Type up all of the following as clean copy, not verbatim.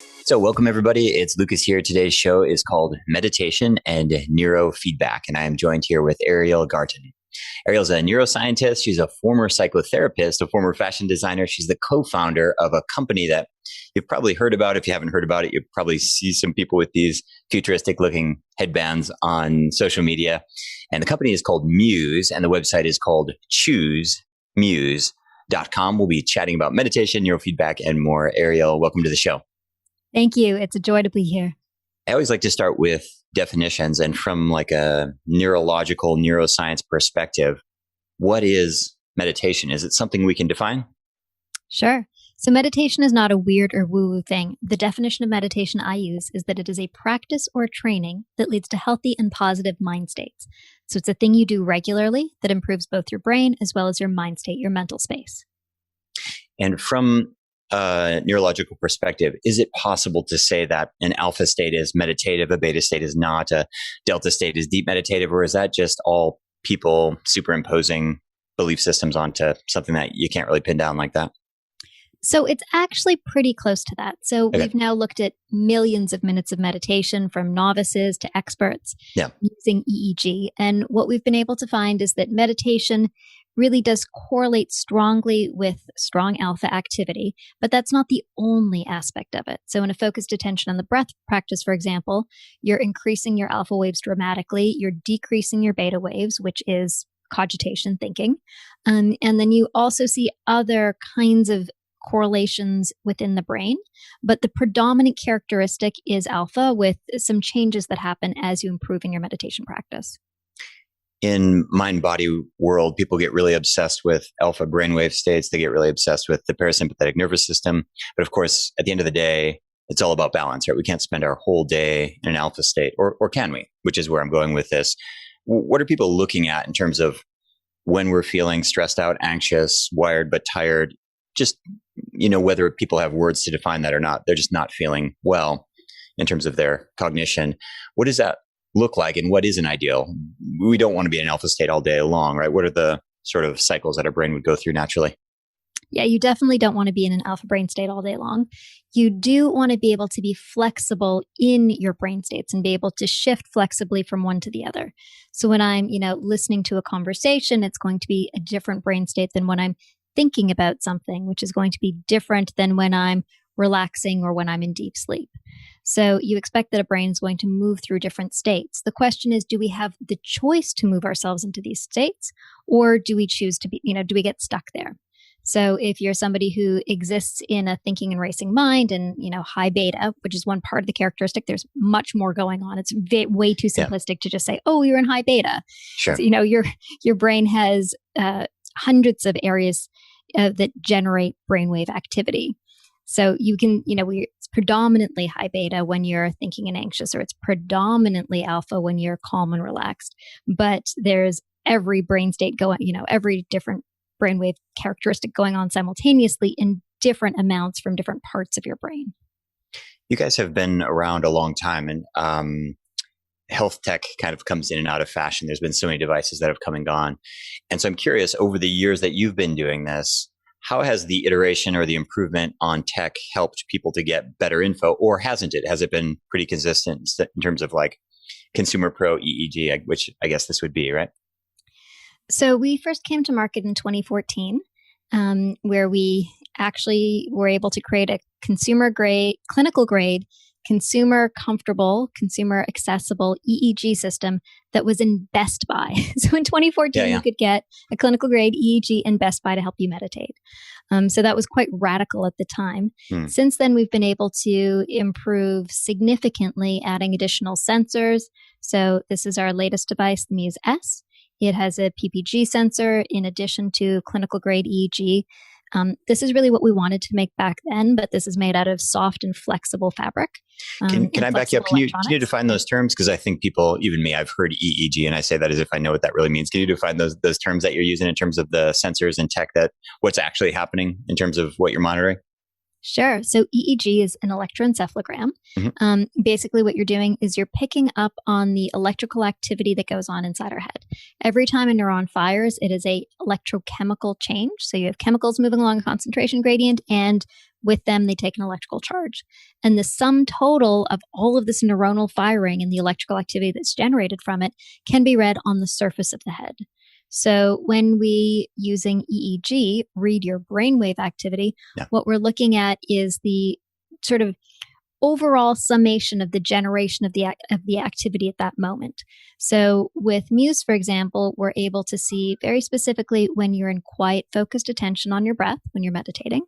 So, welcome everybody. It's Lucas here. Today's show is called Meditation and Neurofeedback, and I am joined here with Ariel Garten. Ariel's a neuroscientist. She's a former psychotherapist, a former fashion designer. She's the co-founder of a company that you've probably heard about. If you haven't heard about it, you probably see some people with these futuristic-looking headbands on social media. And the company is called Muse, and the website is called choosemuse.com. We'll be chatting about meditation, neurofeedback, and more. Ariel, welcome to the show. Thank you. It's a joy to be here. I always like to start with definitions, and from like a neurological neuroscience perspective, what is meditation? Is it something we can define? Sure. So meditation is not a weird or woo-woo thing. The definition of meditation I use is that it is a practice or a training that leads to healthy and positive mind states. So it's a thing you do regularly that improves both your brain as well as your mind state, your mental space. And from a neurological perspective, is it possible to say that an alpha state is meditative, a beta state is not, a delta state is deep meditative, or is that just all people superimposing belief systems onto something that you can't really pin down like that? So it's actually pretty close to that. So We've now looked at millions of minutes of meditation from novices to experts using EEG. And what we've been able to find is that meditation really does correlate strongly with strong alpha activity, but that's not the only aspect of it. So in a focused attention on the breath practice, for example, you're increasing your alpha waves dramatically, you're decreasing your beta waves, which is cogitation thinking. And then you also see other kinds of correlations within the brain, but the predominant characteristic is alpha, with some changes that happen as you improve in your meditation practice. In mind-body world, people get really obsessed with alpha brainwave states. They get really obsessed with the parasympathetic nervous system. But of course, at the end of the day, it's all about balance, right? We can't spend our whole day in an alpha state, or can we? Which is where I'm going with this. What are people looking at in terms of when we're feeling stressed out, anxious, wired, but tired? Just, whether people have words to define that or not, they're just not feeling well in terms of their cognition. What does that look like, and what is an ideal? We don't want to be in an alpha state all day long, right? What are the sort of cycles that our brain would go through naturally? Yeah, you definitely don't want to be in an alpha brain state all day long. You do want to be able to be flexible in your brain states and be able to shift flexibly from one to the other. So when I'm, listening to a conversation, it's going to be a different brain state than when I'm thinking about something, which is going to be different than when I'm relaxing or when I'm in deep sleep. So you expect that a brain is going to move through different states. The question is, do we have the choice to move ourselves into these states, or do we choose to be, do we get stuck there? So if you're somebody who exists in a thinking and racing mind and, high beta, which is one part of the characteristic, there's much more going on. It's way too simplistic to just say, oh, you're in high beta. Sure. So, your brain has hundreds of areas that generate brainwave activity. So you can, it's predominantly high beta when you're thinking and anxious, or it's predominantly alpha when you're calm and relaxed. But there's every brain state going, every different brainwave characteristic going on simultaneously in different amounts from different parts of your brain. You guys have been around a long time, and health tech kind of comes in and out of fashion. There's been so many devices that have come and gone. And so I'm curious, over the years that you've been doing this, how has the iteration or the improvement on tech helped people to get better info, or hasn't it? Has it been pretty consistent in terms of like Consumer Pro EEG, which I guess this would be, right? So we first came to market in 2014, where we actually were able to create a consumer grade, clinical grade, consumer comfortable, consumer accessible EEG system that was in Best Buy. So in 2014, you could get a clinical grade EEG in Best Buy to help you meditate. So that was quite radical at the time. Since then, we've been able to improve significantly, adding additional sensors. So this is our latest device, the Muse S. It has a PPG sensor in addition to clinical grade EEG. This is really what we wanted to make back then, but this is made out of soft and flexible fabric. Can I back you up? Can you define those terms? Because I think people, even me, I've heard EEG, and I say that as if I know what that really means. Can you define those terms that you're using in terms of the sensors and tech, that what's actually happening in terms of what you're monitoring? Sure. So EEG is an electroencephalogram. Basically, what you're doing is you're picking up on the electrical activity that goes on inside our head. Every time a neuron fires, it is a electrochemical change. So you have chemicals moving along a concentration gradient, and With them, they take an electrical charge. And the sum total of all of this neuronal firing and the electrical activity that's generated from it can be read on the surface of the head. So when we, using EEG, read your brainwave activity, what we're looking at is the sort of overall summation of the generation of the activity at that moment. So with Muse, for example, we're able to see very specifically when you're in quiet, focused attention on your breath, when you're meditating,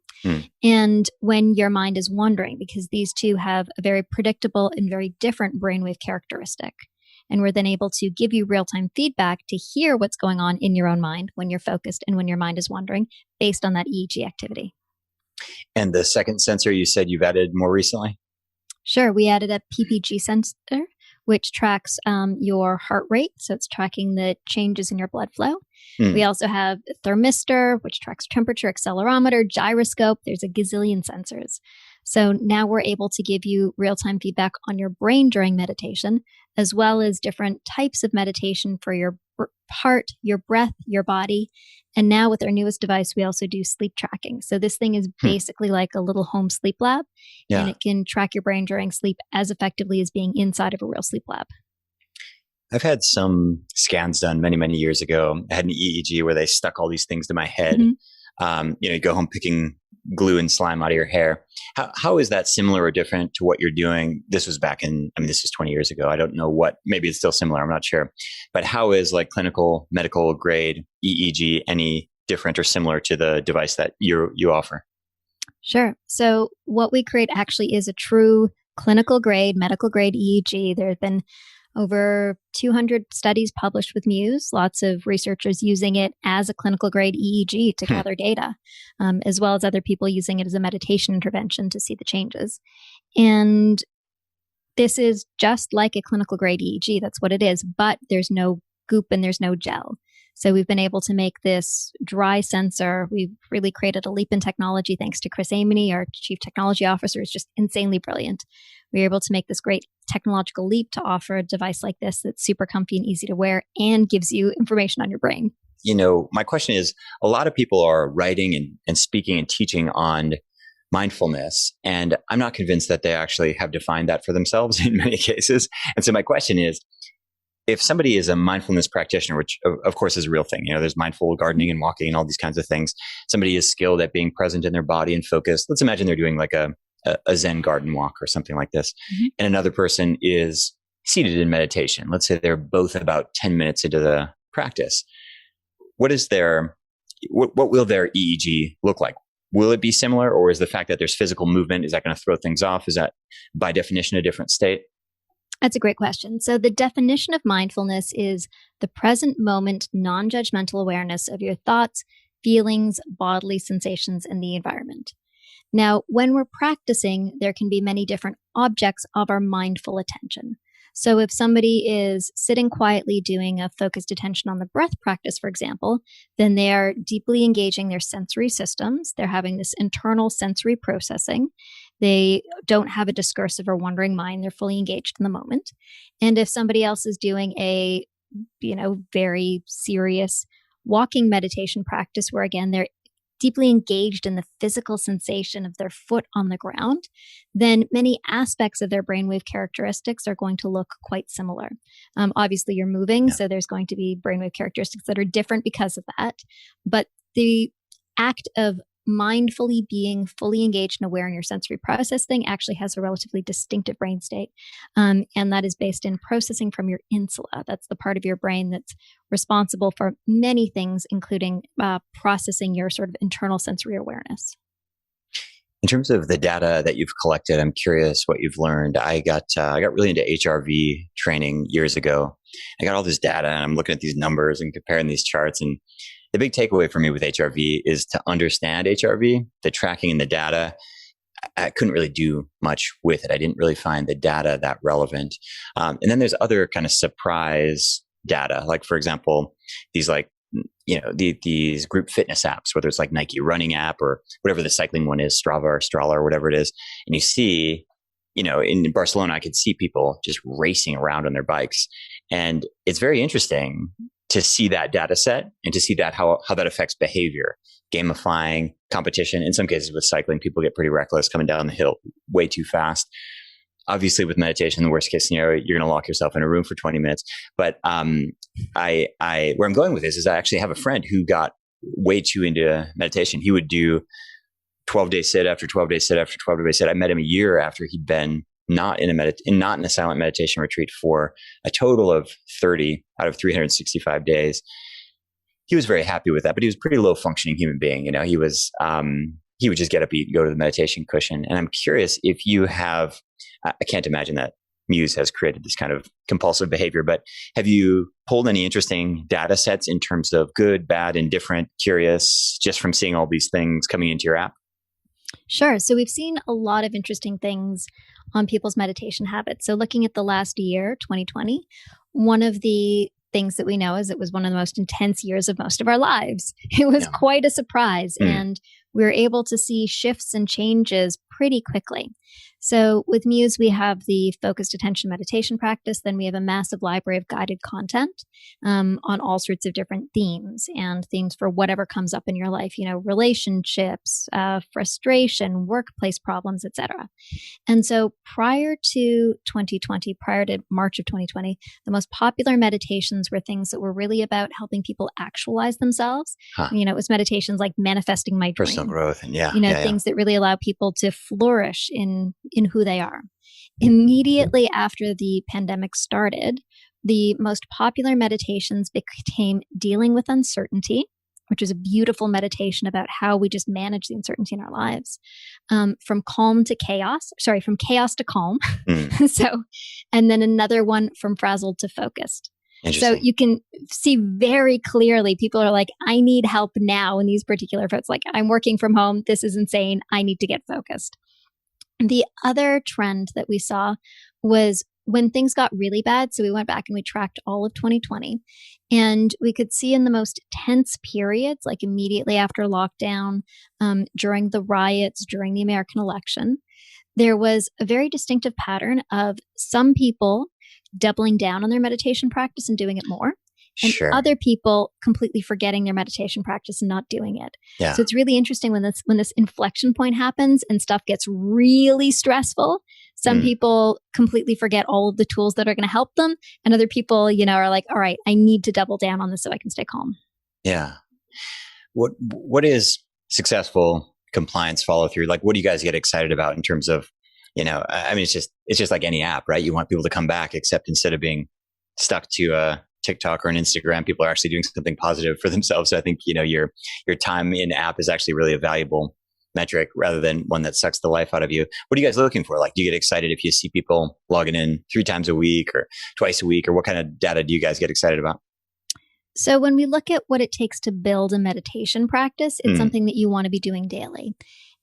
and when your mind is wandering, because these two have a very predictable and very different brainwave characteristic. And we're then able to give you real-time feedback to hear what's going on in your own mind when you're focused and when your mind is wandering based on that EEG activity. And the second sensor you said you've added more recently? Sure. We added a PPG sensor, which tracks your heart rate. So it's tracking the changes in your blood flow. We also have a thermistor, which tracks temperature, accelerometer, gyroscope. There's a gazillion sensors. So now we're able to give you real-time feedback on your brain during meditation, as well as different types of meditation for your heart, your breath, your body. And now with our newest device, we also do sleep tracking. So this thing is basically like a little home sleep lab, and it can track your brain during sleep as effectively as being inside of a real sleep lab. I've had some scans done many, many years ago. I had an EEG where they stuck all these things to my head. You go home picking glue and slime out of your hair. How is that similar or different to what you're doing? This was back in, this was 20 years ago. I don't know maybe it's still similar. I'm not sure. But how is like clinical medical grade EEG any different or similar to the device that you offer? Sure. So what we create actually is a true clinical grade, medical grade EEG. There have been over 200 studies published with Muse, lots of researchers using it as a clinical grade EEG to gather data, as well as other people using it as a meditation intervention to see the changes. And this is just like a clinical grade EEG. That's what it is, but there's no goop and there's no gel. So we've been able to make this dry sensor. We've really created a leap in technology thanks to Chris Ameny, our chief technology officer, is just insanely brilliant. We were able to make this great technological leap to offer a device like this that's super comfy and easy to wear and gives you information on your brain. My question is, a lot of people are writing and speaking and teaching on mindfulness, and I'm not convinced that they actually have defined that for themselves in many cases. And so my question is, if somebody is a mindfulness practitioner, which of course is a real thing, there's mindful gardening and walking and all these kinds of things. Somebody is skilled at being present in their body and focused. Let's imagine they're doing like a Zen garden walk or something like this. And another person is seated in meditation. Let's say they're both about 10 minutes into the practice. What will their EEG look like? Will it be similar, or is the fact that there's physical movement, is that going to throw things off? Is that by definition a different state? That's a great question. So the definition of mindfulness is the present moment, non-judgmental awareness of your thoughts, feelings, bodily sensations, and the environment. Now, when we're practicing, there can be many different objects of our mindful attention. So if somebody is sitting quietly doing a focused attention on the breath practice, for example, then they are deeply engaging their sensory systems. They're having this internal sensory processing. They don't have a discursive or wandering mind. They're fully engaged in the moment. And if somebody else is doing a, very serious walking meditation practice where, again, they're deeply engaged in the physical sensation of their foot on the ground, then many aspects of their brainwave characteristics are going to look quite similar. Obviously, you're moving, so there's going to be brainwave characteristics that are different because of that. But the act of mindfully being fully engaged and aware in your sensory processing actually has a relatively distinctive brain state. And that is based in processing from your insula. That's the part of your brain that's responsible for many things, including processing your sort of internal sensory awareness. In terms of the data that you've collected, I'm curious what you've learned. I got really into HRV training years ago. I got all this data and I'm looking at these numbers and comparing these charts. And the big takeaway for me with HRV is to understand HRV, the tracking and the data. I couldn't really do much with it. I didn't really find the data that relevant. And then there's other kind of surprise data, like for example, these these group fitness apps, whether it's like Nike running app or whatever the cycling one is, Strava or Strala or whatever it is. And you see, in Barcelona, I could see people just racing around on their bikes. And it's very interesting to see that data set and to see that how that affects behavior, gamifying competition. In some cases with cycling, people get pretty reckless coming down the hill way too fast. Obviously with meditation, the worst case scenario, you're going to lock yourself in a room for 20 minutes. But where I'm going with this is I actually have a friend who got way too into meditation. He would do 12-day sit after 12-day sit after 12-day sit. I met him a year after he'd been not in a silent meditation retreat for a total of 30 out of 365 days. He was very happy with that, but he was a pretty low functioning human being. You know, he would just get up, eat, go to the meditation cushion. And I'm curious if you have, I can't imagine that Muse has created this kind of compulsive behavior, but have you pulled any interesting data sets in terms of good, bad, indifferent, curious, just from seeing all these things coming into your app? Sure. So we've seen a lot of interesting things on people's meditation habits. So looking at the last year, 2020, one of the things that we know is it was one of the most intense years of most of our lives. It was quite a surprise. And we were able to see shifts and changes pretty quickly. So with Muse, we have the focused attention meditation practice. Then we have a massive library of guided content on all sorts of different themes and themes for whatever comes up in your life, you know, relationships, frustration, workplace problems, etc. And so prior to 2020, prior to March of 2020, the most popular meditations were things that were really about helping people actualize themselves. You know, it was meditations like manifesting my dream. Personal growth and things that really allow people to flourish in who they are. Immediately after the pandemic started, the most popular meditations became dealing with uncertainty, which is a beautiful meditation about how we just manage the uncertainty in our lives, from chaos to calm. And then another one from frazzled to focused. So you can see very clearly people are like, I need help now in these particular folks. Like, I'm working from home. This is insane. I need to get focused. The other trend that we saw was when things got really bad. So we went back and we tracked all of 2020, and we could see in the most tense periods, like immediately after lockdown, during the riots, during the American election, there was a very distinctive pattern of some people doubling down on their meditation practice and doing it more. And other people completely forgetting their meditation practice and not doing it. So it's really interesting when this inflection point happens and stuff gets really stressful. Some people completely forget all of the tools that are going to help them. And other people, you know, are like, all right, I need to double down on this so I can stay calm. Yeah. What is successful compliance follow through? Like, what do you guys get excited about in terms of, you know, I mean, it's just like any app, right? You want people to come back, except instead of being stuck to a TikTok or an Instagram, people are actually doing something positive for themselves. So I think, you know, your time in app is actually really a valuable metric rather than one that sucks the life out of you. What are you guys looking for? Like, do you get excited if you see people logging in 3 times a week or twice a week, or what kind of data do you guys get excited about? So when we look at what it takes to build a meditation practice, it's something that you want to be doing daily.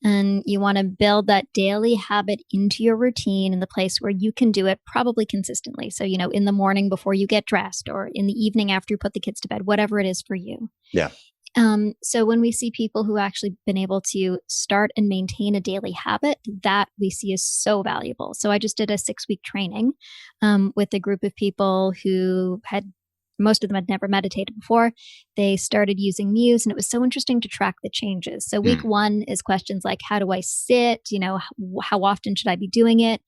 And you want to build that daily habit into your routine in the place where you can do it probably consistently. So, you know, in the morning before you get dressed, or in the evening after you put the kids to bed, whatever it is for you. Yeah. So when we see people who actually been able to start and maintain a daily habit, that we see is so valuable. So I just did a 6-week training with a group of people who most of them had never meditated before. They started using Muse, and it was so interesting to track the changes. So week 1 is questions like, how do I sit? You know, how often should I be doing it?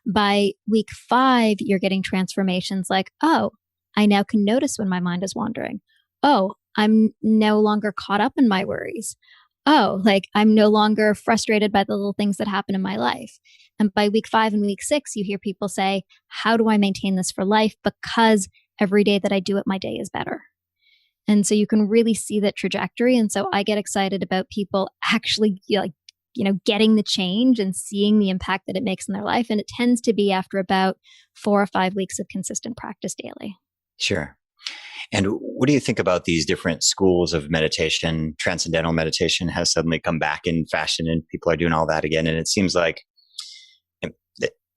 By week 5, you're getting transformations like, oh, I now can notice when my mind is wandering. Oh, I'm no longer caught up in my worries. Oh, like I'm no longer frustrated by the little things that happen in my life. And by week 5 and week 6, you hear people say, how do I maintain this for life? Because every day that I do it, my day is better. And so you can really see that trajectory. And so I get excited about people actually getting the change and seeing the impact that it makes in their life. And it tends to be after about 4 or 5 weeks of consistent practice daily. Sure. And what do you think about these different schools of meditation? Transcendental meditation has suddenly come back in fashion and people are doing all that again. And it seems like,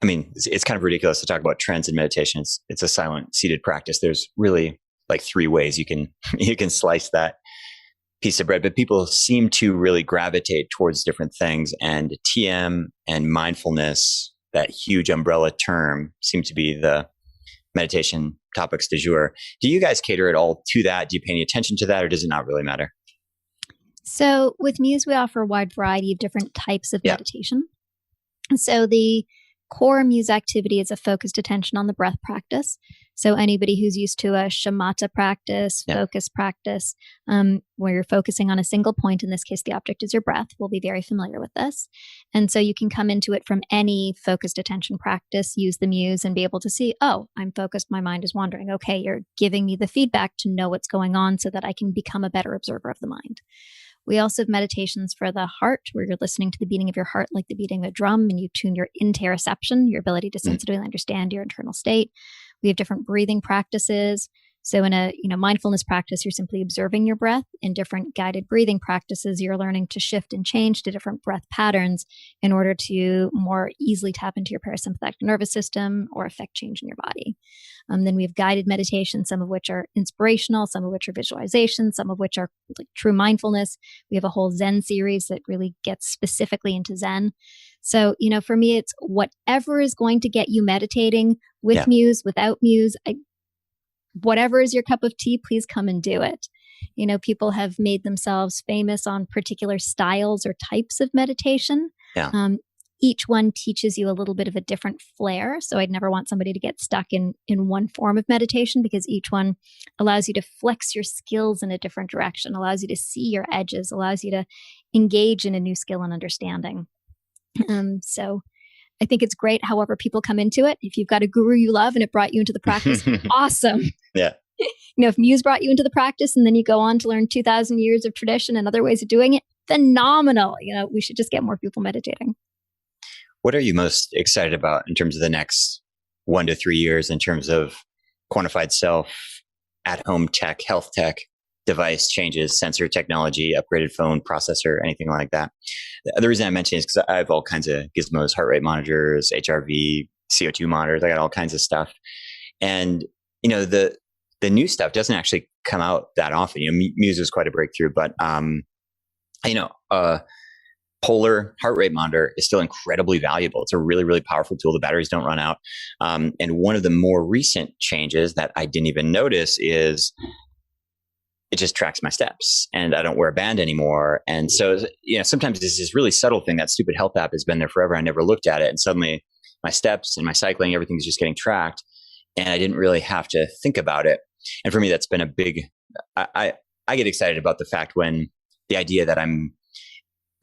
I mean, it's kind of ridiculous to talk about trance in meditation. It's a silent seated practice. There's really like 3 ways you can slice that piece of bread, but people seem to really gravitate towards different things. And TM and mindfulness, that huge umbrella term, seem to be the meditation topics du jour. Do you guys cater at all to that? Do you pay any attention to that, or does it not really matter? So with Muse, we offer a wide variety of different types of meditation. So the core Muse activity is a focused attention on the breath practice. So anybody who's used to a shamatha practice, focus practice, where you're focusing on a single point, in this case, the object is your breath, will be very familiar with this. And so you can come into it from any focused attention practice, use the Muse and be able to see, oh, I'm focused, my mind is wandering. Okay, you're giving me the feedback to know what's going on so that I can become a better observer of the mind. We also have meditations for the heart, where you're listening to the beating of your heart like the beating of a drum, and you tune your interoception, your ability to sensitively understand your internal state. We have different breathing practices. So in a mindfulness practice, you're simply observing your breath. In different guided breathing practices, you're learning to shift and change to different breath patterns in order to more easily tap into your parasympathetic nervous system or affect change in your body. Then we have guided meditation, some of which are inspirational, some of which are visualization, some of which are like true mindfulness. We have a whole Zen series that really gets specifically into Zen. So, for me, it's whatever is going to get you meditating with Muse, without Muse, whatever is your cup of tea, please come and do it. People have made themselves famous on particular styles or types of meditation. Each one teaches you a little bit of a different flair. So I'd never want somebody to get stuck in one form of meditation, because each one allows you to flex your skills in a different direction, allows you to see your edges, allows you to engage in a new skill and understanding. So I think it's great however people come into it. If you've got a guru you love and it brought you into the practice, awesome. Yeah. If Muse brought you into the practice and then you go on to learn 2,000 years of tradition and other ways of doing it, phenomenal. We should just get more people meditating. What are you most excited about in terms of the next 1 to 3 years in terms of quantified self, at-home tech, health tech, device changes, sensor technology, upgraded phone processor, anything like that? The reason I mention it is because I have all kinds of gizmos, heart rate monitors, HRV, CO2 monitors. I got all kinds of stuff. And, the new stuff doesn't actually come out that often. Muse was quite a breakthrough, but, Polar heart rate monitor is still incredibly valuable. It's a really, really powerful tool. The batteries don't run out. And one of the more recent changes that I didn't even notice is it just tracks my steps, and I don't wear a band anymore. And so, sometimes it's this really subtle thing. That stupid health app has been there forever. I never looked at it. And suddenly my steps and my cycling, everything's just getting tracked. And I didn't really have to think about it. And for me, that's been a big, I get excited about the fact when the idea that I'm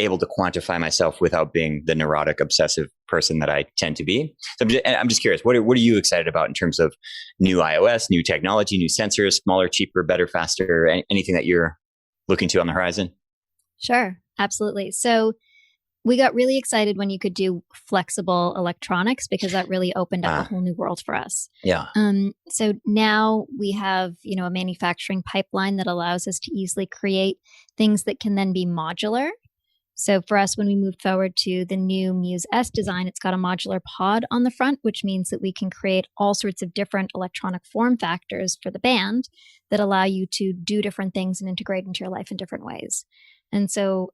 able to quantify myself without being the neurotic, obsessive person that I tend to be. So I'm just curious, what are you excited about in terms of new iOS, new technology, new sensors, smaller, cheaper, better, faster, anything that you're looking to on the horizon? Sure, absolutely. So we got really excited when you could do flexible electronics, because that really opened up a whole new world for us. Yeah. So now we have, a manufacturing pipeline that allows us to easily create things that can then be modular. So for us, when we moved forward to the new Muse S design, it's got a modular pod on the front, which means that we can create all sorts of different electronic form factors for the band that allow you to do different things and integrate into your life in different ways. And so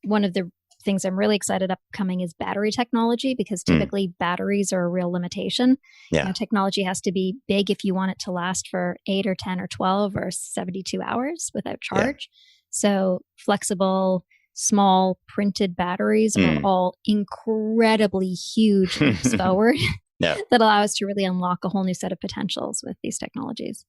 one of the things I'm really excited upcoming is battery technology, because typically batteries are a real limitation. Yeah. Technology has to be big if you want it to last for 8 or 10 or 12 or 72 hours without charge. So flexible, small printed batteries are all incredibly huge leaps forward that allow us to really unlock a whole new set of potentials with these technologies.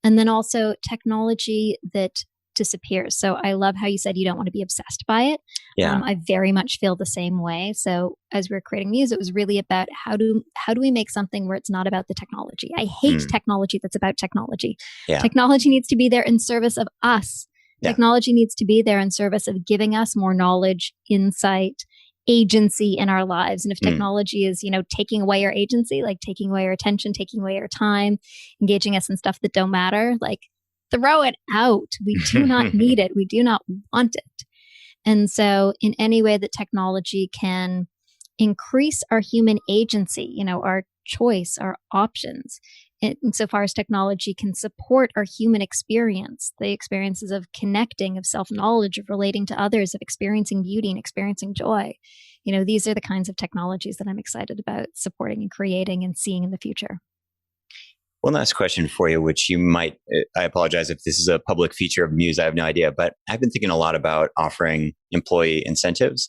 And then also technology that disappears. So I love how you said you don't want to be obsessed by it. I very much feel the same way. So as we were creating Muse, it was really about how do we make something where it's not about the technology. I hate technology that's about technology. Technology needs to be there in service of us. Technology needs to be there in service of giving us more knowledge, insight, agency in our lives. And if technology is, taking away our agency, like taking away our attention, taking away our time, engaging us in stuff that don't matter, like throw it out. We do not need it. We do not want it. And so in any way that technology can increase our human agency, our choice, our options, insofar as technology can support our human experience, the experiences of connecting, of self-knowledge, of relating to others, of experiencing beauty and experiencing joy. These are the kinds of technologies that I'm excited about supporting and creating and seeing in the future. One last question for you, which you might, I apologize if this is a public feature of Muse, I have no idea, but I've been thinking a lot about offering employee incentives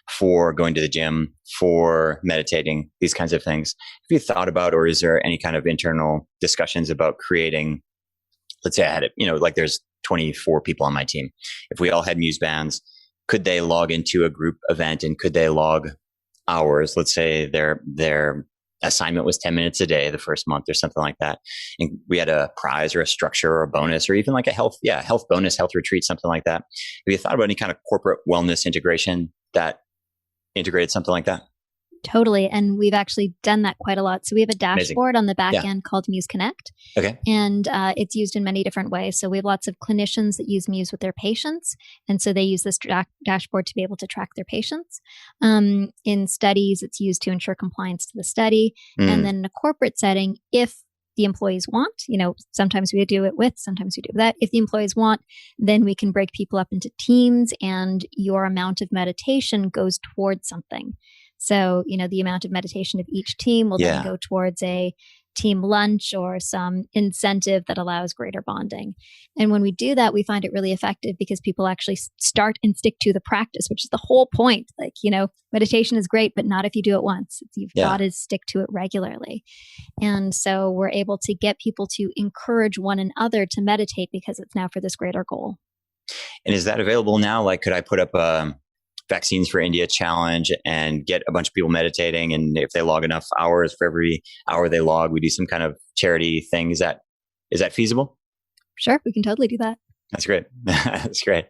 for going to the gym, for meditating, these kinds of things. Have you thought about, or is there any kind of internal discussions about creating, let's say I had it, like there's 24 people on my team. If we all had Muse bands, could they log into a group event and could they log hours? Let's say their assignment was 10 minutes a day the first month or something like that. And we had a prize or a structure or a bonus or even like a health bonus, health retreat, something like that. Have you thought about any kind of corporate wellness integration that integrated something like that? Totally. And we've actually done that quite a lot. So we have a dashboard on the back end called Muse Connect. Okay. And it's used in many different ways. So we have lots of clinicians that use Muse with their patients. And so they use this dashboard to be able to track their patients. In studies, it's used to ensure compliance to the study. And then in a corporate setting, if the employees want, sometimes we do it with, sometimes we do that. If the employees want, then we can break people up into teams and your amount of meditation goes towards something. So, the amount of meditation of each team will then go towards a team lunch or some incentive that allows greater bonding. And when we do that, we find it really effective because people actually start and stick to the practice, which is the whole point. Like, meditation is great, but not if you do it once. You've got to stick to it regularly. And so we're able to get people to encourage one another to meditate because it's now for this greater goal. And is that available now? Like, could I put up a Vaccines for India challenge and get a bunch of people meditating? And if they log enough hours, for every hour they log, we do some kind of charity thing. Is that feasible? Sure. We can totally do that. That's great. That's great.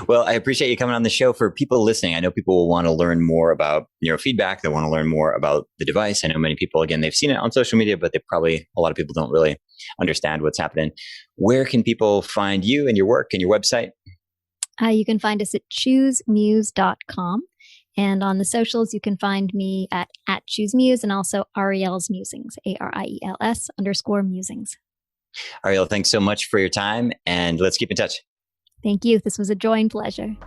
Well, I appreciate you coming on the show. For people listening, I know people will want to learn more about neurofeedback. They want to learn more about the device. I know many people, again, they've seen it on social media, but a lot of people don't really understand what's happening. Where can people find you and your work and your website? You can find us at choosemuse.com. And on the socials, you can find me at choosemuse and also Ariel's Musings, ARIELS_musings. Ariel, thanks so much for your time and let's keep in touch. Thank you. This was a joy and pleasure.